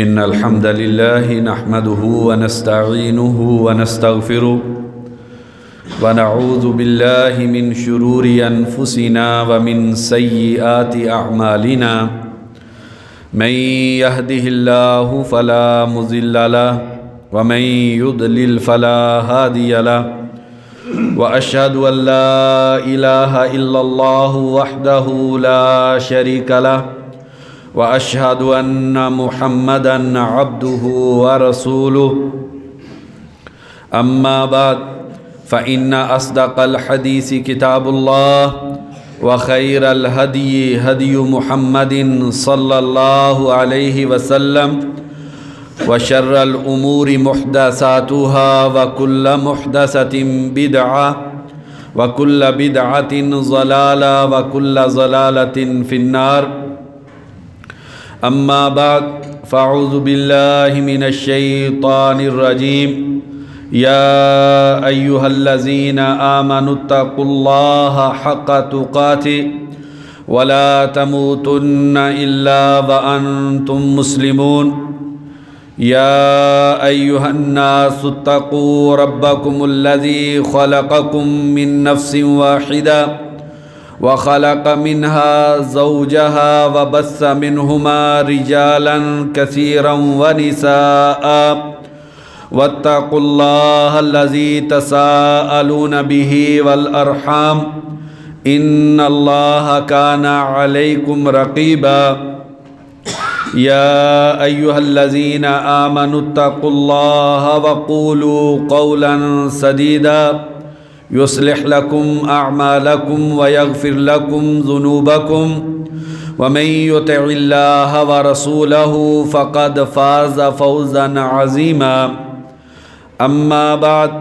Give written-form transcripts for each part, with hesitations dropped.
إن الحمد لله نحمده ونستعينه ونستغفره ونعوذ بالله من شرور أنفسنا ومن سيئات أعمالنا من يهده الله فلا مضل له ومن يضلل فلا هادي له وأشهد أن لا إله إلا الله وحده لا شريك له وأشهد أن محمدًا عبده ورسوله أما بعد فإن أصدق الحديث كتاب الله وخير الهدي هدي محمد صلى الله عليه وسلم وشر الأمور محدثاتها وكل محدثة بدعة وكل بدعة ضلالة وكل ضلالة في النار أما بعد فأعوذ بالله من الشيطان الرجيم يا أيها الذين آمنوا اتقوا الله حق تقاته ولا تموتن إلا وأنتم مسلمون يا أيها الناس اتقوا ربكم الذي خلقكم من نفس واحدة وخلق منها زوجها وبث منهما رجالا كثيرا ونساء واتقوا الله الذي تساءلون به والأرحام إن الله كان عليكم رقيبا يا أيها الذين آمنوا اتقوا الله وقولوا قولا سديدا يصلح لكم أعمالكم ويغفر لكم ذنوبكم ومن يطع الله ورسوله فقد فاز فوزا عظيما أما بعد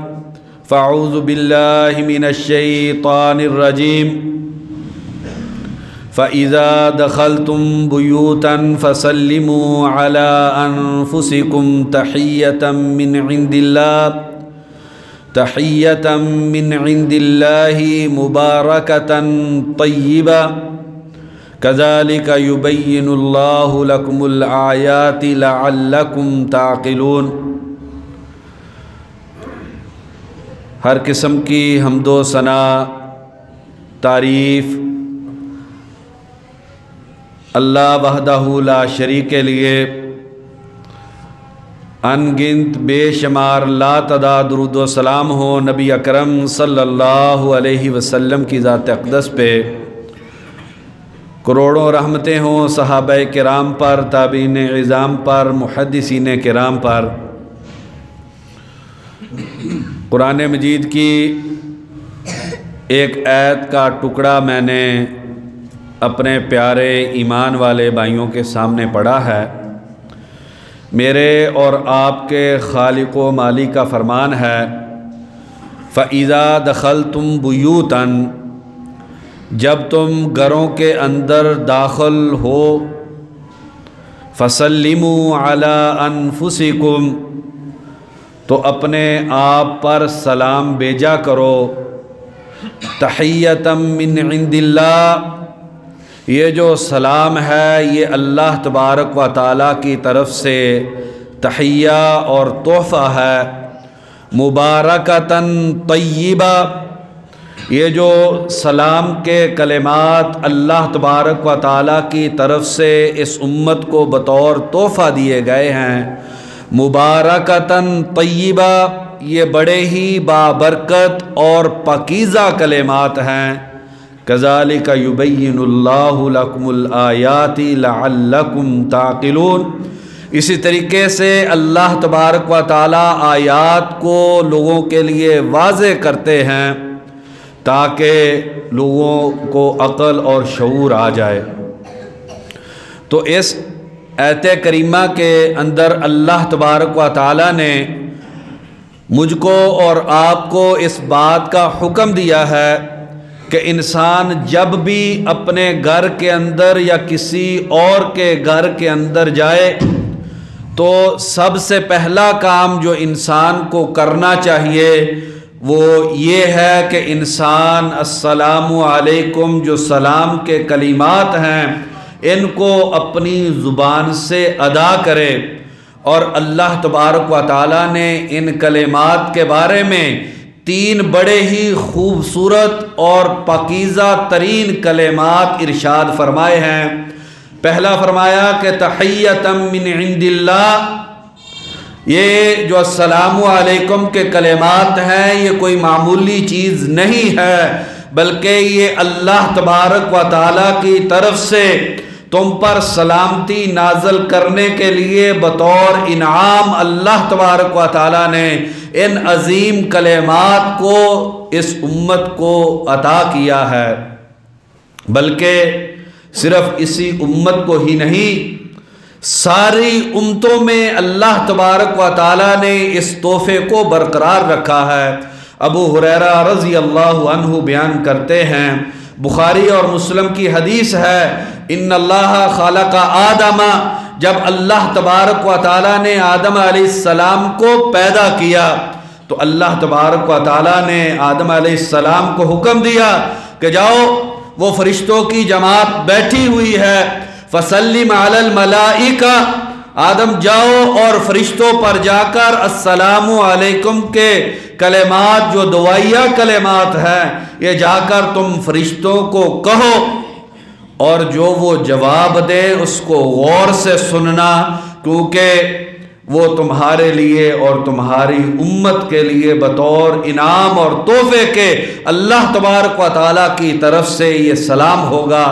فأعوذ بالله من الشيطان الرجيم فإذا دخلتم بيوتا فسلموا على أنفسكم تحية من عند الله مباركة طيبة كذلك يبين الله لكم الآيات لعلكم تعقلون۔ ہر قسم کی حمد و ثنا تعریف اللہ وحدہ لا شریک کے لیے، ان گنت بے شمار لا تعداد درود و سلام ہو نبی اکرم صلی اللہ علیہ وسلم کی ذات اقدس پہ، کروڑوں رحمتیں ہوں صحابہ کرام پر، تابعین عظام پر، محدثین کرام پر۔ قرآن مجید کی ایک آیت کا ٹکڑا میں نے اپنے پیارے ایمان والے بھائیوں کے سامنے پڑھا ہے۔ میرے اور آپ کے خالق و مالک کا فرمان ہے فَإِذَا دَخَلْتُمْ بُيُوتًا، جب تم گھروں کے اندر داخل ہو، فَسَلِّمُوا عَلَىٰ أَنفُسِكُمْ، تو اپنے آپ پر سلام بھیجا کرو، تحیۃ من عند اللہ، یہ جو سلام ہے یہ اللہ تبارک و تعالیٰ کی طرف سے تحیہ اور تحفہ ہے، مبارکتاً طیبہ، یہ جو سلام کے کلمات اللہ تبارک و تعالیٰ کی طرف سے اس امت کو بطور تحفہ دیے گئے ہیں، مبارکتاً طیبہ، یہ بڑے ہی بابرکت اور پاکیزہ کلمات ہیں۔ کذالک یبین اللہ لکم الآیات لعلکم تعقلون، اسی طریقے سے اللہ تبارک و تعالیٰ آیات کو لوگوں کے لیے واضح کرتے ہیں تاکہ لوگوں کو عقل اور شعور آ جائے۔ تو اس آیت کریمہ کے اندر اللہ تبارک و تعالیٰ نے مجھ کو اور آپ کو اس بات کا حکم دیا ہے کہ انسان جب بھی اپنے گھر کے اندر یا کسی اور کے گھر کے اندر جائے تو سب سے پہلا کام جو انسان کو کرنا چاہیے وہ یہ ہے کہ انسان السلام علیکم جو سلام کے کلمات ہیں ان کو اپنی زبان سے ادا کرے، اور اللہ تبارک و تعالیٰ نے ان کلمات کے بارے میں 3 بڑے ہی خوبصورت اور پاکیزہ ترین کلمات ارشاد فرمائے ہیں۔ پہلا فرمایا کہ تحیۃ من عند اللہ، یہ جو السلام علیکم کے کلمات ہیں یہ کوئی معمولی چیز نہیں ہے، بلکہ یہ اللہ تبارک و تعالیٰ کی طرف سے تم پر سلامتی نازل کرنے کے لیے بطور انعام اللہ تبارک و تعالیٰ نے ان عظیم کلمات کو اس امت کو عطا کیا ہے۔ بلکہ صرف اسی امت کو ہی نہیں، ساری امتوں میں اللہ تبارک و تعالیٰ نے اس تحفے کو برقرار رکھا ہے۔ ابو ہریرہ رضی اللہ عنہ بیان کرتے ہیں، بخاری اور مسلم کی حدیث ہے، ان اللہ خلق آدم، جب اللہ تبارک و تعالیٰ نے آدم علیہ السلام کو پیدا کیا تو اللہ تبارک و تعالیٰ نے آدم علیہ السلام کو حکم دیا کہ جاؤ، وہ فرشتوں کی جماعت بیٹھی ہوئی ہے، فسلم علی الملائکہ، آدم جاؤ اور فرشتوں پر جا کر السلام علیکم کے کلمات جو دعائیہ کلمات ہیں یہ جا کر تم فرشتوں کو کہو، اور جو وہ جواب دے اس کو غور سے سننا، کیونکہ وہ تمہارے لیے اور تمہاری امت کے لیے بطور انعام اور تحفے کے اللہ تبارک و تعالیٰ کی طرف سے یہ سلام ہوگا۔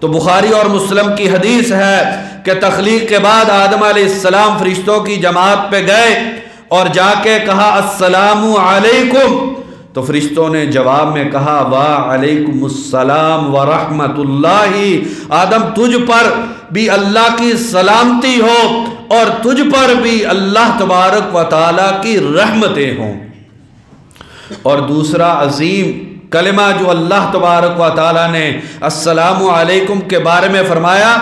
تو بخاری اور مسلم کی حدیث ہے کہ تخلیق کے بعد آدم علیہ السلام فرشتوں کی جماعت پہ گئے اور جا کے کہا السلام علیکم، تو فرشتوں نے جواب میں کہا وعلیکم السلام ورحمت اللہ، آدم تجھ پر بھی اللہ کی سلامتی ہو اور تجھ پر بھی اللہ تبارک و تعالیٰ کی رحمتیں ہوں۔ اور دوسرا عظیم کلمہ جو اللہ تبارک و تعالیٰ نے السلام علیکم کے بارے میں فرمایا،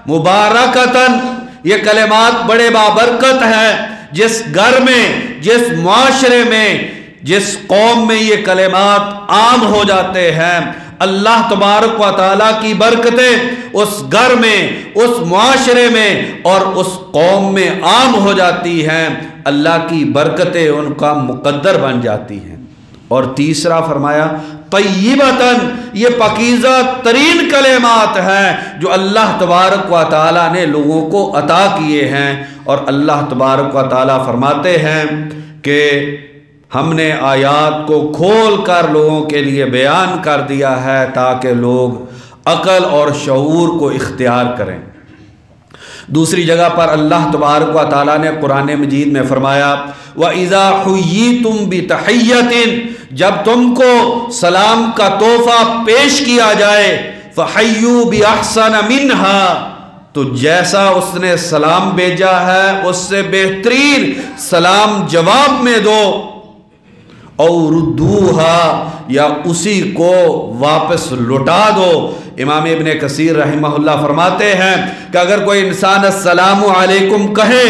مبارکتاً، یہ کلمات بڑے بابرکت ہیں۔ جس گھر میں، جس معاشرے میں، جس قوم میں یہ کلمات عام ہو جاتے ہیں، اللہ تبارک و تعالیٰ کی برکتیں اس گھر میں، اس معاشرے میں اور اس قوم میں عام ہو جاتی ہیں، اللہ کی برکتیں ان کا مقدر بن جاتی ہیں۔ اور تیسرا فرمایا طیبتاً، یہ پاکیزہ ترین کلمات ہیں جو اللہ تبارک و تعالیٰ نے لوگوں کو عطا کیے ہیں۔ اور اللہ تبارک و تعالیٰ فرماتے ہیں کہ ہم نے آیات کو کھول کر لوگوں کے لیے بیان کر دیا ہے تاکہ لوگ عقل اور شعور کو اختیار کریں۔ دوسری جگہ پر اللہ تبارک و تعالیٰ نے قرآن مجید میں فرمایا وَإِذَا حُيِّيتُمْ بِتَحِيَّةٍ، جب تم کو سلام کا تحفہ پیش کیا جائے فَحَيُّوا بِأَحْسَنَ مِنْهَا، تو جیسا اس نے سلام بھیجا ہے اس سے بہترین سلام جواب میں دو، او ردوہا، یا اسی کو واپس لوٹا دو۔ امام ابن کثیر رحمہ اللہ فرماتے ہیں کہ اگر کوئی انسان السلام علیکم کہے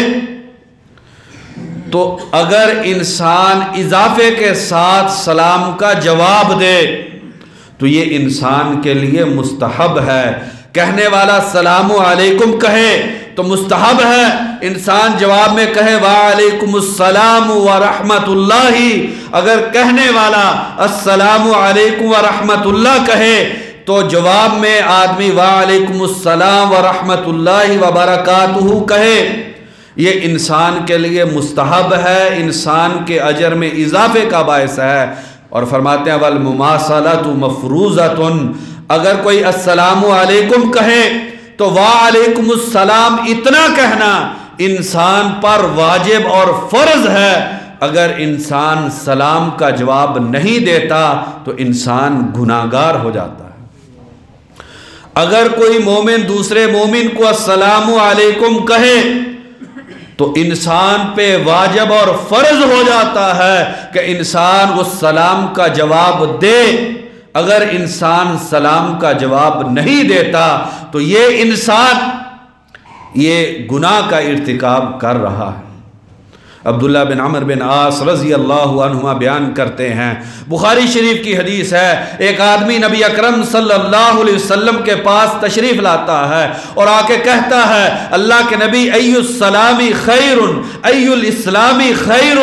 تو اگر انسان اضافے کے ساتھ سلام کا جواب دے تو یہ انسان کے لیے مستحب ہے۔ کہنے والا السلام علیکم کہے تو مستحب ہے، انسان جواب میں کہے وعلیکم السلام ورحمت اللہ، اگر کہنے والا السلام علیکم ورحمت اللہ کہے تو جواب میں آدمی وعلیکم السلام ورحمت اللہ وبرکاتہ کہے، یہ انسان کے لیے مستحب ہے، انسان کے اجر میں اضافے کا باعث ہے۔ اور فرماتے ہیں والمماثلۃ مفروضۃ، اگر کوئی السلام علیکم کہے تو وعلیکم السلام اتنا کہنا انسان پر واجب اور فرض ہے، اگر انسان سلام کا جواب نہیں دیتا تو انسان گناہگار ہو جاتا ہے۔ اگر کوئی مومن دوسرے مومن کو السلام علیکم کہے تو انسان پہ واجب اور فرض ہو جاتا ہے کہ انسان اس سلام کا جواب دے۔ اگر انسان سلام کا جواب نہیں دیتا تو یہ انسان یہ گناہ کا ارتکاب کر رہا ہے۔ عبداللہ بن عمرو بن عاص رضی اللہ عنہما بیان کرتے ہیں، بخاری شریف کی حدیث ہے، ایک آدمی نبی اکرم صلی اللہ علیہ وسلم کے پاس تشریف لاتا ہے اور آ کے کہتا ہے، اللہ کے نبی ای السلام خیر ای الاسلام خیر،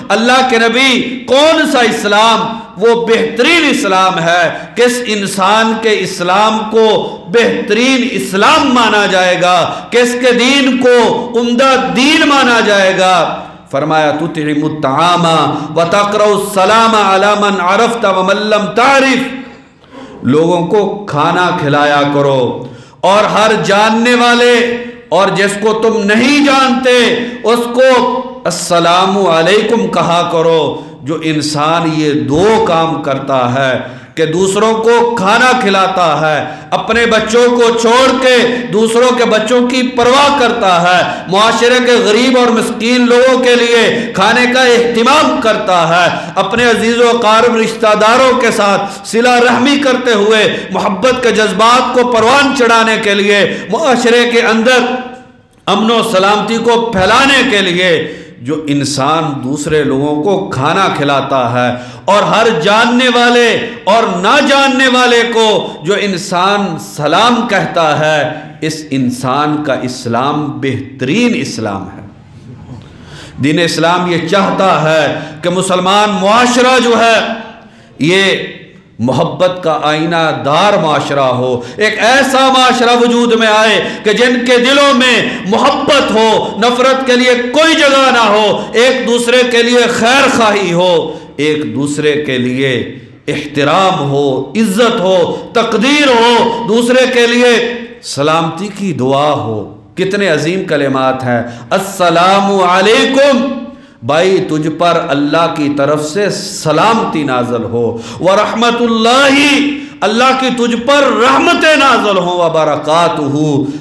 اللہ کے نبی کون سا اسلام وہ بہترین اسلام ہے، کس انسان کے اسلام کو بہترین اسلام مانا جائے گا، کس کے دین کو عمدہ دین مانا جائے گا؟ فرمایا تطعم الطعام وتقرأ السلام علی من عرفت ومن لم تعرف، لوگوں کو کھانا کھلایا کرو اور ہر جاننے والے اور جس کو تم نہیں جانتے اس کو السلام علیکم کہا کرو۔ جو انسان یہ دو کام کرتا ہے کہ دوسروں کو کھانا کھلاتا ہے، اپنے بچوں کو چھوڑ کے دوسروں کے بچوں کی پرواہ کرتا ہے، معاشرے کے غریب اور مسکین لوگوں کے لیے کھانے کا اہتمام کرتا ہے، اپنے عزیز و اقارب رشتہ داروں کے ساتھ صلہ رحمی کرتے ہوئے محبت کے جذبات کو پروان چڑھانے کے لیے، معاشرے کے اندر امن و سلامتی کو پھیلانے کے لیے جو انسان دوسرے لوگوں کو کھانا کھلاتا ہے اور ہر جاننے والے اور نہ جاننے والے کو جو انسان سلام کہتا ہے، اس انسان کا اسلام بہترین اسلام ہے۔ دین اسلام یہ چاہتا ہے کہ مسلمان معاشرہ جو ہے یہ محبت کا آئینہ دار معاشرہ ہو، ایک ایسا معاشرہ وجود میں آئے کہ جن کے دلوں میں محبت ہو، نفرت کے لیے کوئی جگہ نہ ہو، ایک دوسرے کے لیے خیر خواہی ہو، ایک دوسرے کے لیے احترام ہو، عزت ہو، تقدیر ہو، دوسرے کے لیے سلامتی کی دعا ہو۔ کتنے عظیم کلمات ہیں، السلام علیکم، بھائی تجھ پر اللہ کی طرف سے سلامتی نازل ہو، ورحمت اللہ، اللہ کی تجھ پر رحمتیں نازل ہوں، وبرکاتہ،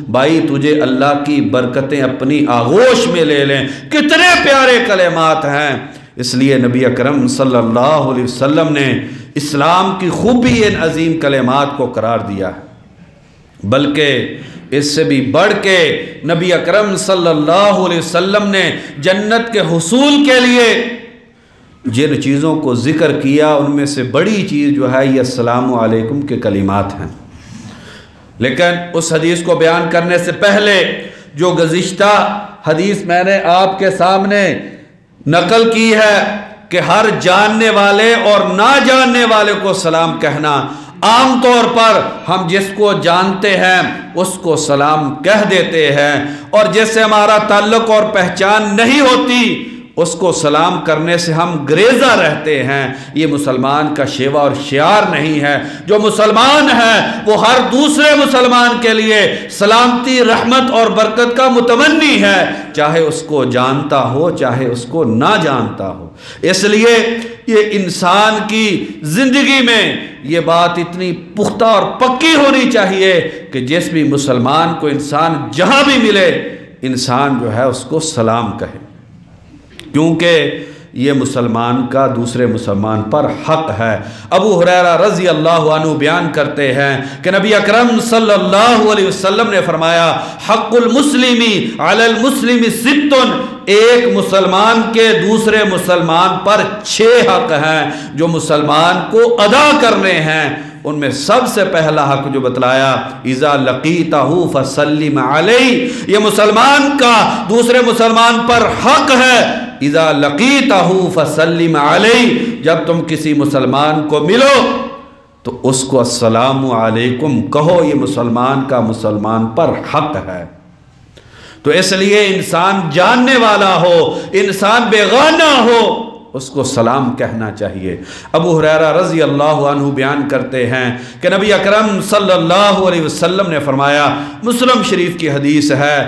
بھائی تجھے اللہ کی برکتیں اپنی آغوش میں لے لیں۔ کتنے پیارے کلمات ہیں۔ اس لیے نبی اکرم صلی اللہ علیہ وسلم نے اسلام کی خوبی ان عظیم کلمات کو قرار دیا ہے، بلکہ اس سے بھی بڑھ کے نبی اکرم صلی اللہ علیہ وسلم نے جنت کے حصول کے لیے جن چیزوں کو ذکر کیا ان میں سے بڑی چیز جو ہے یہ السلام علیکم کے کلمات ہیں۔ لیکن اس حدیث کو بیان کرنے سے پہلے جو گزشتہ حدیث میں نے آپ کے سامنے نقل کی ہے کہ ہر جاننے والے اور نہ جاننے والے کو سلام کہنا، عام طور پر ہم جس کو جانتے ہیں اس کو سلام کہہ دیتے ہیں، اور جس سے ہمارا تعلق اور پہچان نہیں ہوتی اس کو سلام کرنے سے ہم گریزہ رہتے ہیں۔ یہ مسلمان کا شیوا اور شعار نہیں ہے۔ جو مسلمان ہے وہ ہر دوسرے مسلمان کے لیے سلامتی، رحمت اور برکت کا متمنی ہے، چاہے اس کو جانتا ہو چاہے اس کو نہ جانتا ہو۔ اس لیے یہ انسان کی زندگی میں یہ بات اتنی پختہ اور پکی ہونی چاہیے کہ جس بھی مسلمان کو انسان جہاں بھی ملے انسان جو ہے اس کو سلام کہے، کیونکہ یہ مسلمان کا دوسرے مسلمان پر حق ہے۔ ابو ہریرہ رضی اللہ عنہ بیان کرتے ہیں کہ نبی اکرم صلی اللہ علیہ وسلم نے فرمایا، حق المسلمی علی المسلم ست، ایک مسلمان کے دوسرے مسلمان پر 6 حق ہیں جو مسلمان کو ادا کرنے ہیں۔ ان میں سب سے پہلا حق جو بتلایا، اذا لقیتہ فسلم علیہ، یہ مسلمان کا دوسرے مسلمان پر حق ہے، اذا لقیتہ فسلم علیہ، جب تم کسی مسلمان کو ملو تو اس کو السلام علیکم کہو، یہ مسلمان کا مسلمان پر حق ہے۔ تو اس لیے انسان جاننے والا ہو، انسان بیگانہ ہو، اس کو سلام کہنا چاہیے۔ ابو ہریرہ رضی اللہ عنہ بیان کرتے ہیں کہ نبی اکرم صلی اللہ علیہ وسلم نے فرمایا، مسلم شریف کی حدیث ہے،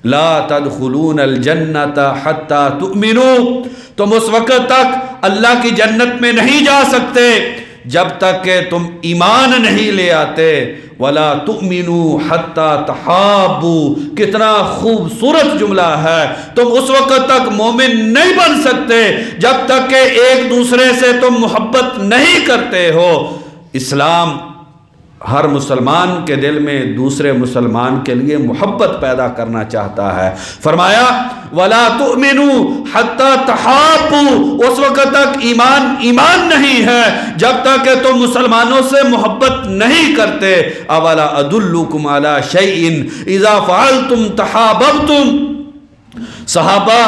لا تدخلون الجنت حتی تؤمنوا، تم اس وقت تک اللہ کی جنت میں نہیں جا سکتے جب تک کہ تم ایمان نہیں لے آتے، ولا تؤمنوا حتی تحابوا، کتنا خوبصورت جملہ ہے، تم اس وقت تک مومن نہیں بن سکتے جب تک کہ ایک دوسرے سے تم محبت نہیں کرتے ہو۔ اسلام ہر مسلمان کے دل میں دوسرے مسلمان کے لیے محبت پیدا کرنا چاہتا ہے۔ فرمایا وَلَا تُؤْمِنُوا حَتَّى تَحَابُّوا، اس وقت تک ایمان نہیں ہے جب تک کہ تم مسلمانوں سے محبت نہیں کرتے۔ أَوَلَا أَدُلُّكُمْ عَلَى شَيْءٍ إِذَا فَعَلْتُمْ تَحَابَبْتُمْ، صحابہ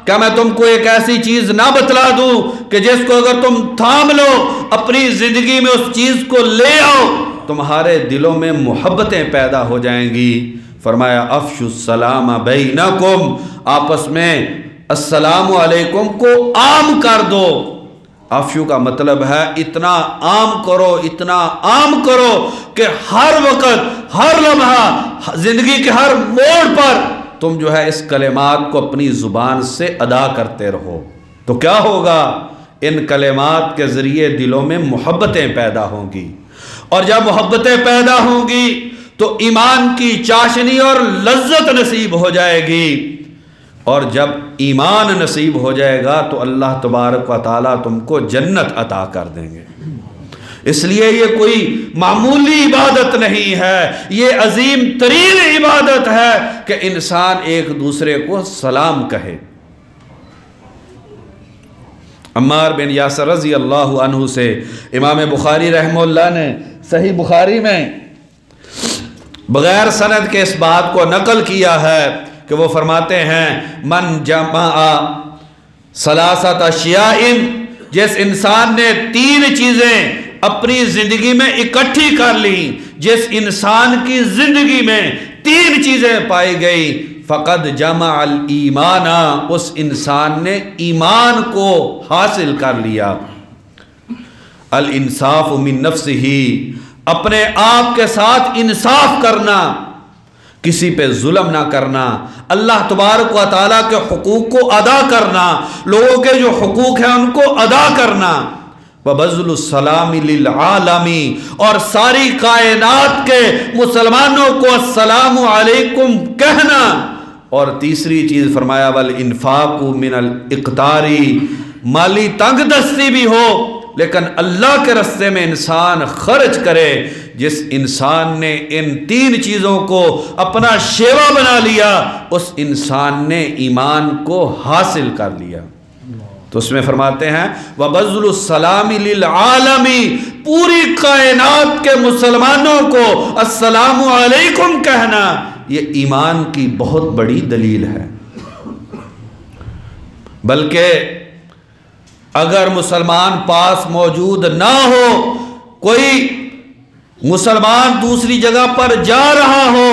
کیا میں تم کو ایک ایسی چیز نہ بتلا دوں کہ جس کو اگر تم تھام لو، اپنی زندگی میں اس چیز کو لے آؤ، تمہارے دلوں میں محبتیں پیدا ہو جائیں گی۔ فرمایا افشوا السلام بینکم، آپس میں السلام علیکم کو عام کر دو۔ افشو کا مطلب ہے اتنا عام کرو، اتنا عام کرو کہ ہر وقت، ہر لمحہ، زندگی کے ہر موڑ پر تم جو ہے اس کلمات کو اپنی زبان سے ادا کرتے رہو۔ تو کیا ہوگا؟ ان کلمات کے ذریعے دلوں میں محبتیں پیدا ہوں گی، اور جب محبتیں پیدا ہوں گی تو ایمان کی چاشنی اور لذت نصیب ہو جائے گی، اور جب ایمان نصیب ہو جائے گا تو اللہ تبارک و تعالیٰ تم کو جنت عطا کر دیں گے۔ اس لیے یہ کوئی معمولی عبادت نہیں ہے، یہ عظیم ترین عبادت ہے کہ انسان ایک دوسرے کو سلام کہے۔ عمار بن یاسر رضی اللہ عنہ سے امام بخاری رحمہ اللہ نے صحیح بخاری میں بغیر سند کے اس بات کو نقل کیا ہے کہ وہ فرماتے ہیں من جمع ثلاثت اشیاء، جس انسان نے 3 چیزیں اپنی زندگی میں اکٹھی کر لی، جس انسان کی زندگی میں 3 چیزیں پائی گئی، فقد جمع الایمان، اس انسان نے ایمان کو حاصل کر لیا۔ الانصاف من نفسہ، اپنے آپ کے ساتھ انصاف کرنا، کسی پہ ظلم نہ کرنا، اللہ تبارک و تعالیٰ کے حقوق کو ادا کرنا، لوگوں کے جو حقوق ہیں ان کو ادا کرنا، وَبَذْلُ السَّلَامِ لِلْعَالَمِ، اور ساری کائنات کے مسلمانوں کو السلام علیکم کہنا، اور تیسری چیز فرمایا وَالْإِنفَاقُ مِنَ الْإِقْتَارِ، مالی تنگ دستی بھی ہو لیکن اللہ کے راستے میں انسان خرچ کرے۔ جس انسان نے ان 3 چیزوں کو اپنا شیوا بنا لیا، اس انسان نے ایمان کو حاصل کر لیا۔ تو اس میں فرماتے ہیں وَبَذْلُ السَّلَامِ لِلْعَالَمِ، پوری کائنات کے مسلمانوں کو السلام علیکم کہنا، یہ ایمان کی بہت بڑی دلیل ہے۔ بلکہ اگر مسلمان پاس موجود نہ ہو، کوئی مسلمان دوسری جگہ پر جا رہا ہو،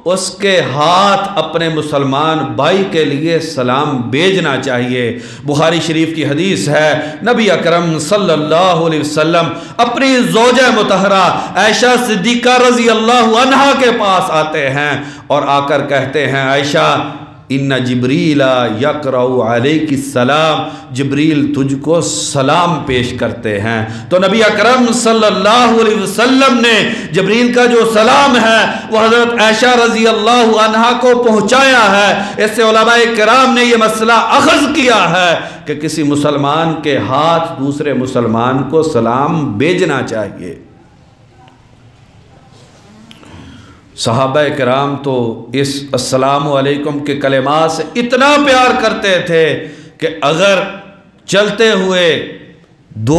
اس کے ہاتھ اپنے مسلمان بھائی کے لیے سلام بھیجنا چاہیے۔ بخاری شریف کی حدیث ہے، نبی اکرم صلی اللہ علیہ وسلم اپنی زوجہ مطہرہ عائشہ صدیقہ رضی اللہ عنہا کے پاس آتے ہیں اور آ کر کہتے ہیں عائشہ ان جبریل یقرأ علیک السلام، جبریل تجھ کو سلام پیش کرتے ہیں۔ تو نبی اکرم صلی اللہ علیہ وسلم نے جبریل کا جو سلام ہے وہ حضرت عائشہ رضی اللہ عنہا کو پہنچایا ہے۔ اس سے علماء کرام نے یہ مسئلہ اخذ کیا ہے کہ کسی مسلمان کے ہاتھ دوسرے مسلمان کو سلام بھیجنا چاہیے۔ صحابہ کرام تو اس السلام علیکم کے کلمات سے اتنا پیار کرتے تھے کہ اگر چلتے ہوئے 2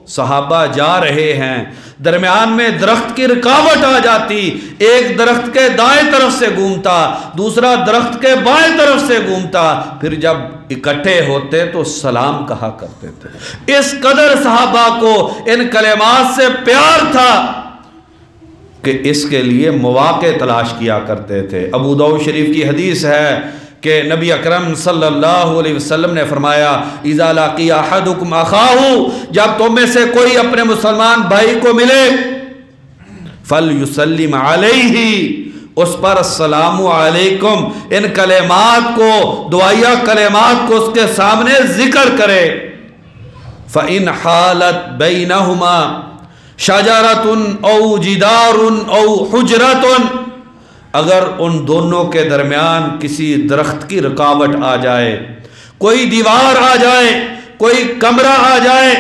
صحابہ جا رہے ہیں، درمیان میں درخت کی رکاوٹ آ جاتی، ایک درخت کے دائیں طرف سے گھومتا، دوسرا درخت کے بائیں طرف سے گھومتا، پھر جب اکٹھے ہوتے تو سلام کہا کرتے تھے۔ اس قدر صحابہ کو ان کلمات سے پیار تھا کہ اس کے لیے مواقع تلاش کیا کرتے تھے۔ ابو داؤد شریف کی حدیث ہے کہ نبی اکرم صلی اللہ علیہ وسلم نے فرمایا اذا لقی احدکم اخاہ، جب تم میں سے کوئی اپنے مسلمان بھائی کو ملے فلیسلم علیہ، اس پر السلام علیکم ان کلمات کو، دعائیہ کلمات کو اس کے سامنے ذکر کرے۔ فإن حالت بینہما شجرۃ او جدار او حجرۃ، اگر ان دونوں کے درمیان کسی درخت کی رکاوٹ آ جائے، کوئی دیوار آ جائے، کوئی کمرہ آ جائے،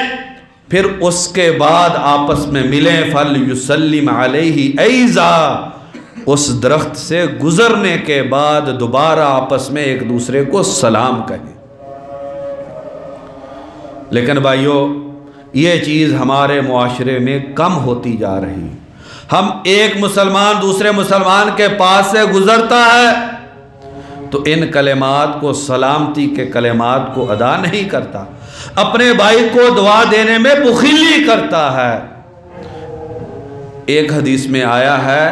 پھر اس کے بعد آپس میں ملیں، فَلْيُسَلِّمْ عَلَيْهِ أَيْضًا، اس درخت سے گزرنے کے بعد دوبارہ آپس میں ایک دوسرے کو سلام کہیں۔ لیکن بھائیو، یہ چیز ہمارے معاشرے میں کم ہوتی جا رہی۔ ہم ایک مسلمان دوسرے مسلمان کے پاس سے گزرتا ہے تو ان کلمات کو، سلامتی کے کلمات کو ادا نہیں کرتا، اپنے بھائی کو دعا دینے میں بخیلی کرتا ہے۔ ایک حدیث میں آیا ہے،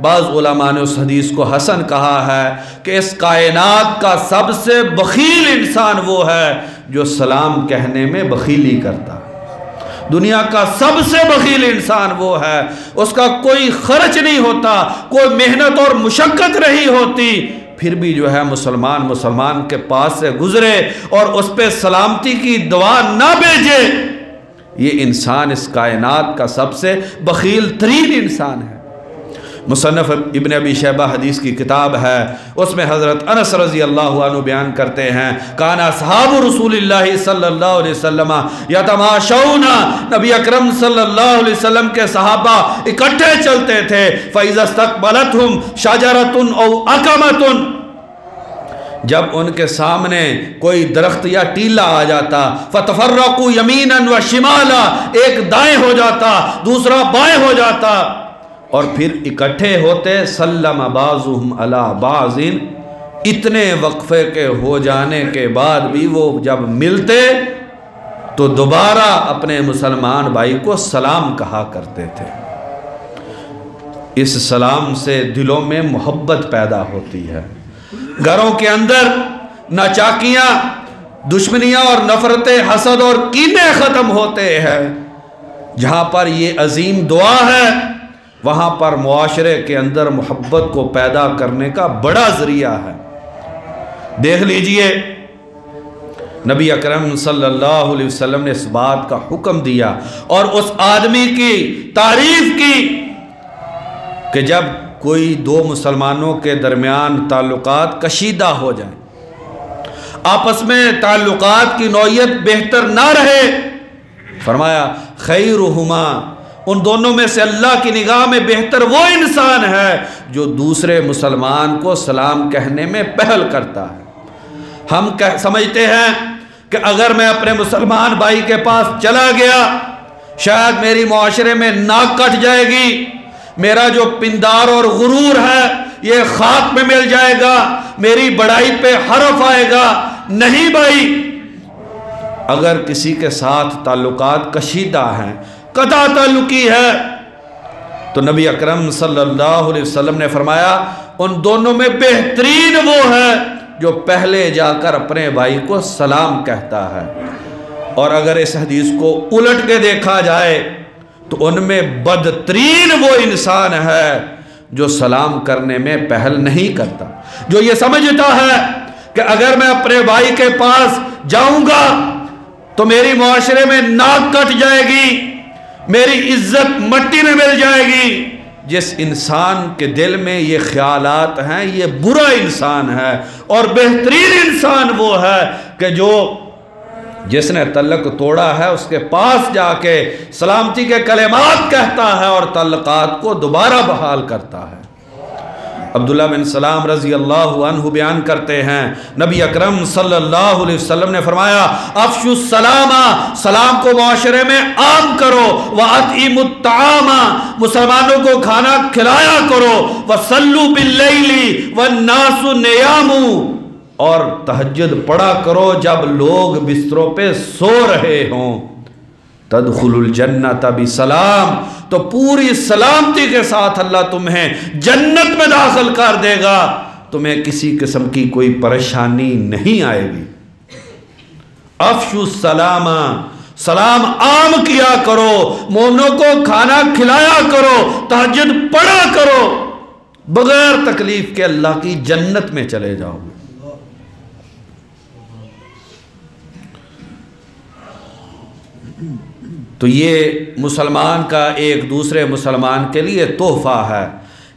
بعض علماء نے اس حدیث کو حسن کہا ہے کہ اس کائنات کا سب سے بخیل انسان وہ ہے جو سلام کہنے میں بخیلی کرتا ہے۔ دنیا کا سب سے بخیل انسان وہ ہے، اس کا کوئی خرچ نہیں ہوتا، کوئی محنت اور مشقت نہیں ہوتی، پھر بھی جو ہے مسلمان کے پاس سے گزرے اور اس پہ سلامتی کی دعا نہ بھیجے، یہ انسان اس کائنات کا سب سے بخیل ترین انسان ہے۔ مصنف ابن ابی شیبہ حدیث کی کتاب ہے، اس میں حضرت انس رضی اللہ عنہ بیان کرتے ہیں، کان اصحاب رسول اللہ صلی اللہ علیہ وسلم یتماشون، نبی اکرم صلی اللہ علیہ وسلم کے صحابہ اکٹھے چلتے تھے، فَإِذَا اسْتَقْبَلَتْهُمْ شَجَرَةٌ أَوْ أَكَمَةٌ، جب ان کے سامنے کوئی درخت یا ٹیلا آ جاتا، فَتَفَرَّقُوا يَمِينًا وَشِمَالًا، ایک دائیں ہو جاتا دوسرا بائیں ہو جاتا، اور پھر اکٹھے ہوتے، سلم بعضهم علی بعض، اتنے وقفے کے ہو جانے کے بعد بھی وہ جب ملتے تو دوبارہ اپنے مسلمان بھائی کو سلام کہا کرتے تھے۔ اس سلام سے دلوں میں محبت پیدا ہوتی ہے، گھروں کے اندر ناچاکیاں، دشمنیاں اور نفرتیں، حسد اور کینے ختم ہوتے ہیں۔ جہاں پر یہ عظیم دعا ہے وہاں پر معاشرے کے اندر محبت کو پیدا کرنے کا بڑا ذریعہ ہے۔ دیکھ لیجئے، نبی اکرم صلی اللہ علیہ وسلم نے اس بات کا حکم دیا اور اس آدمی کی تعریف کی کہ جب کوئی دو مسلمانوں کے درمیان تعلقات کشیدہ ہو جائیں، آپس میں تعلقات کی نوعیت بہتر نہ رہے، فرمایا خیرہما، ان دونوں میں سے اللہ کی نگاہ میں بہتر وہ انسان ہے جو دوسرے مسلمان کو سلام کہنے میں پہل کرتا ہے۔ ہم سمجھتے ہیں کہ اگر میں اپنے مسلمان بھائی کے پاس چلا گیا شاید میری معاشرے میں ناک کٹ جائے گی، میرا جو پندار اور غرور ہے یہ خاک میں مل جائے گا، میری بڑائی پہ حرف آئے گا۔ نہیں بھائی، اگر کسی کے ساتھ تعلقات کشیدہ ہیں، قطع تعلقی ہے، تو نبی اکرم صلی اللہ علیہ وسلم نے فرمایا ان دونوں میں بہترین وہ ہے جو پہلے جا کر اپنے بھائی کو سلام کہتا ہے۔ اور اگر اس حدیث کو الٹ کے دیکھا جائے تو ان میں بدترین وہ انسان ہے جو سلام کرنے میں پہل نہیں کرتا، جو یہ سمجھتا ہے کہ اگر میں اپنے بھائی کے پاس جاؤں گا تو میری معاشرے میں ناک کٹ جائے گی، میری عزت مٹی میں مل جائے گی۔ جس انسان کے دل میں یہ خیالات ہیں یہ برا انسان ہے، اور بہترین انسان وہ ہے کہ جس نے تعلق توڑا ہے اس کے پاس جا کے سلامتی کے کلمات کہتا ہے اور تعلقات کو دوبارہ بحال کرتا ہے۔ عبداللہ بن سلام رضی اللہ عنہ بیان کرتے ہیں، نبی اکرم صلی اللہ علیہ وسلم نے فرمایا افشوا السلام، سلام کو معاشرے میں عام کرو، وَأَطْعِمُوا الطَّعَامَ، مسلمانوں کو کھانا کھلایا کرو، وَصَلُّوا بِاللَّيْلِ وَالنَّاسُ نِيَامٌ، اور تہجد پڑھا کرو جب لوگ بستروں پہ سو رہے ہوں، تدخل الجنت بسلام، تو پوری سلامتی کے ساتھ اللہ تمہیں جنت میں داخل کر دے گا، تمہیں کسی قسم کی کوئی پریشانی نہیں آئے گی۔ افشوا السلام، سلام عام کیا کرو، مومنوں کو کھانا کھلایا کرو، تہجد پڑھا کرو، بغیر تکلیف کے اللہ کی جنت میں چلے جاؤ گے۔ تو یہ مسلمان کا ایک دوسرے مسلمان کے لیے تحفہ ہے۔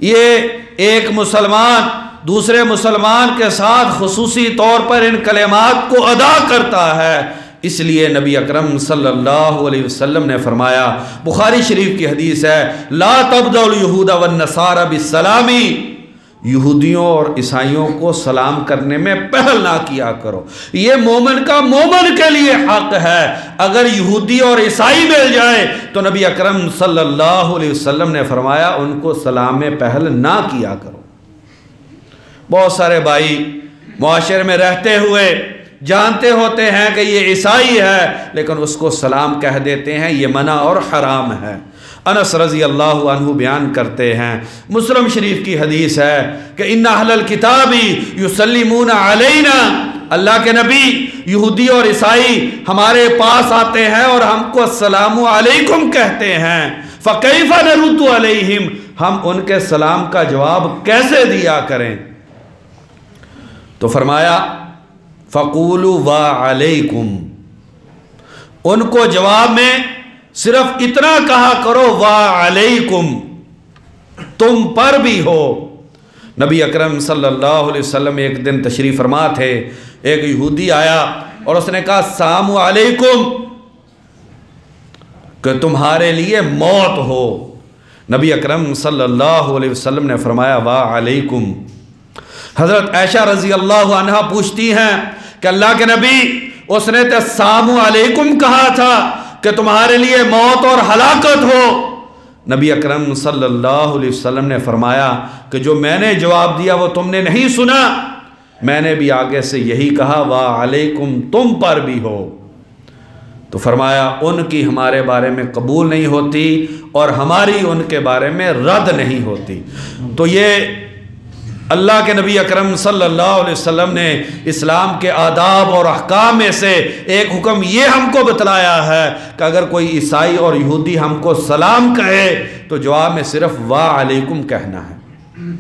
یہ ایک مسلمان دوسرے مسلمان کے ساتھ خصوصی طور پر ان کلمات کو ادا کرتا ہے، اس لیے نبی اکرم صلی اللہ علیہ وسلم نے فرمایا، بخاری شریف کی حدیث ہے، لا تبدأوا اليہود والنصارى بالسلام، یہودیوں اور عیسائیوں کو سلام کرنے میں پہل نہ کیا کرو، یہ مومن کا مومن کے لیے حق ہے۔ اگر یہودی اور عیسائی مل جائے تو نبی اکرم صلی اللہ علیہ وسلم نے فرمایا ان کو سلام میں پہل نہ کیا کرو۔ بہت سارے بھائی معاشرے میں رہتے ہوئے جانتے ہوتے ہیں کہ یہ عیسائی ہے، لیکن اس کو سلام کہہ دیتے ہیں، یہ منع اور حرام ہے۔ انس رضی اللہ عنہ بیان کرتے ہیں، مسلم شریف کی حدیث ہے کہ ان اہل الکتاب یسلمون علینا، اللہ کے نبی یہودی اور عیسائی ہمارے پاس آتے ہیں اور ہم کو السلام علیکم کہتے ہیں، فکیف نرد علیہم، ہم ان کے سلام کا جواب کیسے دیا کریں؟ تو فرمایا فقولوا وعلیکم، ان کو جواب میں صرف اتنا کہا کرو وعلیکم، تم پر بھی ہو۔ نبی اکرم صلی اللہ علیہ وسلم ایک دن تشریف فرما تھے، ایک یہودی آیا اور اس نے کہا السلام علیکم، کہ تمہارے لیے موت ہو۔ نبی اکرم صلی اللہ علیہ وسلم نے فرمایا وعلیکم۔ حضرت عائشہ رضی اللہ عنہا پوچھتی ہیں کہ اللہ کے نبی، اس نے تو السلام علیکم کہا تھا کہ تمہارے لیے موت اور ہلاکت ہو۔ نبی اکرم صلی اللہ علیہ وسلم نے فرمایا کہ جو میں نے جواب دیا وہ تم نے نہیں سنا، میں نے بھی آگے سے یہی کہا وعلیکم، تم پر بھی ہو۔ تو فرمایا ان کی ہمارے بارے میں قبول نہیں ہوتی اور ہماری ان کے بارے میں رد نہیں ہوتی۔ تو یہ اللہ کے نبی اکرم صلی اللہ علیہ وسلم نے اسلام کے آداب اور احکام میں سے ایک حکم یہ ہم کو بتلایا ہے کہ اگر کوئی عیسائی اور یہودی ہم کو سلام کہے تو جواب میں صرف وعلیکم کہنا ہے۔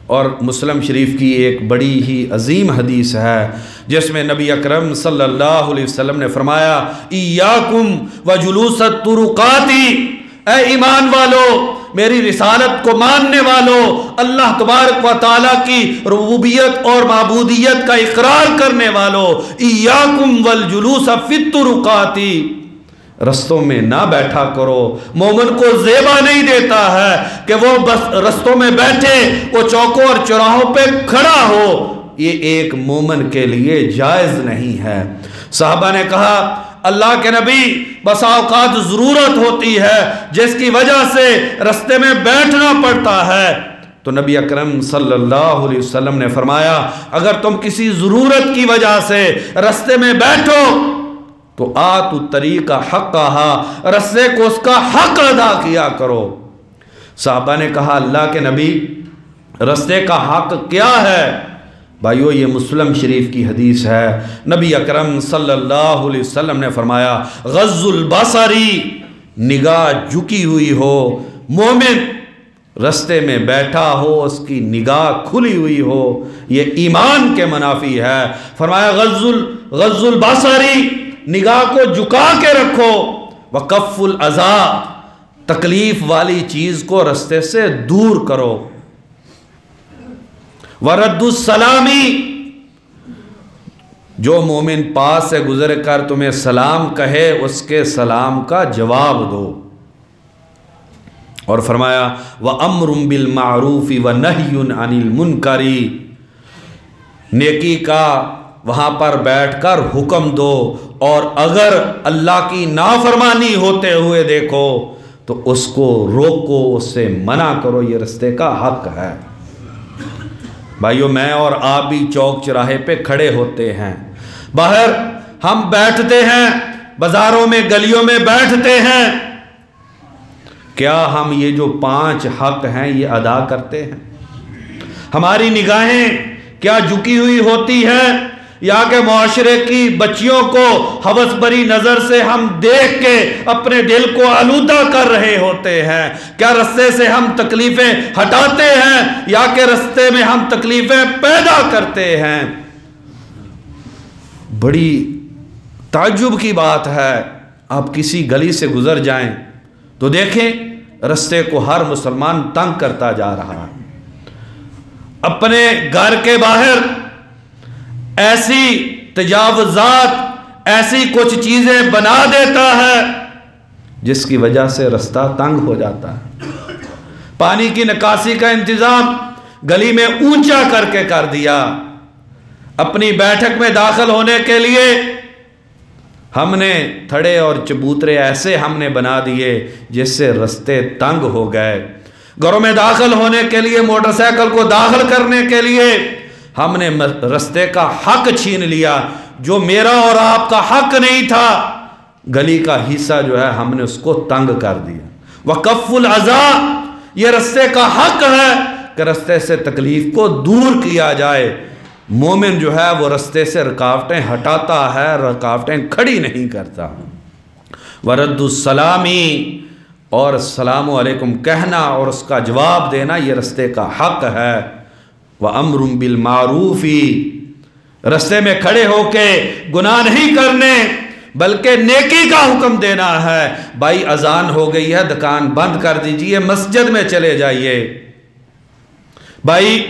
اور مسلم شریف کی ایک بڑی ہی عظیم حدیث ہے جس میں نبی اکرم صلی اللہ علیہ وسلم نے فرمایا ایاکم وجلوس الطرقات، اے ایمان والو، میری رسالت کو ماننے والو، اللہ تبارک و تعالیٰ کی ربوبیت اور معبودیت کا اقرار کرنے والو، ایاکم والجلوس فی الطرقات، رستوں میں نہ بیٹھا کرو۔ مومن کو زیبا نہیں دیتا ہے کہ وہ بس رستوں میں بیٹھے، وہ چوکوں اور چوراہوں پہ کھڑا ہو، یہ ایک مومن کے لیے جائز نہیں ہے۔ صحابہ نے کہا اللہ کے نبی بسا اوقات ضرورت ہوتی ہے جس کی وجہ سے رستے میں بیٹھنا پڑتا ہے، تو نبی اکرم صلی اللہ علیہ وسلم نے فرمایا اگر تم کسی ضرورت کی وجہ سے رستے میں بیٹھو تو آتوا الطریق حقھا، رستے کو اس کا حق ادا کیا کرو۔ صحابہ نے کہا اللہ کے نبی رستے کا حق کیا ہے؟ بھائیو یہ مسلم شریف کی حدیث ہے، نبی اکرم صلی اللہ علیہ وسلم نے فرمایا غض البصری، نگاہ جھکی ہوئی ہو، مومن رستے میں بیٹھا ہو اس کی نگاہ کھلی ہوئی ہو، یہ ایمان کے منافی ہے۔ فرمایا غض البصری، نگاہ کو جھکا کے رکھو، وکف الاذی، تکلیف والی چیز کو رستے سے دور کرو، ورد السلامی، جو مومن پاس سے گزر کر تمہیں سلام کہے اس کے سلام کا جواب دو۔ اور فرمایا وَأَمْرٌ بِالْمَعْرُوفِ وَنَهْيٌ عَنِ الْمُنْكَرِ، نیکی کا وہاں پر بیٹھ کر حکم دو، اور اگر اللہ کی نافرمانی ہوتے ہوئے دیکھو تو اس کو روکو، اس سے منع کرو، یہ رستے کا حق ہے۔ بھائیو میں اور آپ بھی چوک چراہے پہ کھڑے ہوتے ہیں، باہر ہم بیٹھتے ہیں، بازاروں میں گلیوں میں بیٹھتے ہیں، کیا ہم یہ جو 5 حق ہیں یہ ادا کرتے ہیں؟ ہماری نگاہیں کیا جھکی ہوئی ہوتی ہیں یا کہ معاشرے کی بچیوں کو ہوس بری نظر سے ہم دیکھ کے اپنے دل کو آلودہ کر رہے ہوتے ہیں؟ کیا رستے سے ہم تکلیفیں ہٹاتے ہیں یا کہ رستے میں ہم تکلیفیں پیدا کرتے ہیں؟ بڑی تعجب کی بات ہے، آپ کسی گلی سے گزر جائیں تو دیکھیں رستے کو ہر مسلمان تنگ کرتا جا رہا ہے، اپنے گھر کے باہر ایسی تجاوزات، ایسی کچھ چیزیں بنا دیتا ہے جس کی وجہ سے رستہ تنگ ہو جاتا ہے۔ پانی کی نکاسی کا انتظام گلی میں اونچا کر کے کر دیا، اپنی بیٹھک میں داخل ہونے کے لیے ہم نے تھڑے اور چبوترے ایسے ہم نے بنا دیے جس سے رستے تنگ ہو گئے۔ گھروں میں داخل ہونے کے لیے، موٹر سائیکل کو داخل کرنے کے لیے ہم نے رستے کا حق چھین لیا، جو میرا اور آپ کا حق نہیں تھا، گلی کا حصہ جو ہے ہم نے اس کو تنگ کر دیا۔ وَكَفُّ الْعَذَا، یہ رستے کا حق ہے کہ رستے سے تکلیف کو دور کیا جائے۔ مومن جو ہے وہ رستے سے رکاوٹیں ہٹاتا ہے، رکاوٹیں کھڑی نہیں کرتا۔ وَرَدُّ السَّلَامِ، اور السلام علیکم کہنا اور اس کا جواب دینا یہ رستے کا حق ہے۔ وَأَمْرٌ بِالْمَعْرُوفِ، رستے میں کھڑے ہو کے گناہ نہیں کرنے بلکہ نیکی کا حکم دینا ہے۔ بھائی اذان ہو گئی ہے، دکان بند کر دیجئے، مسجد میں چلے جائیے۔ بھائی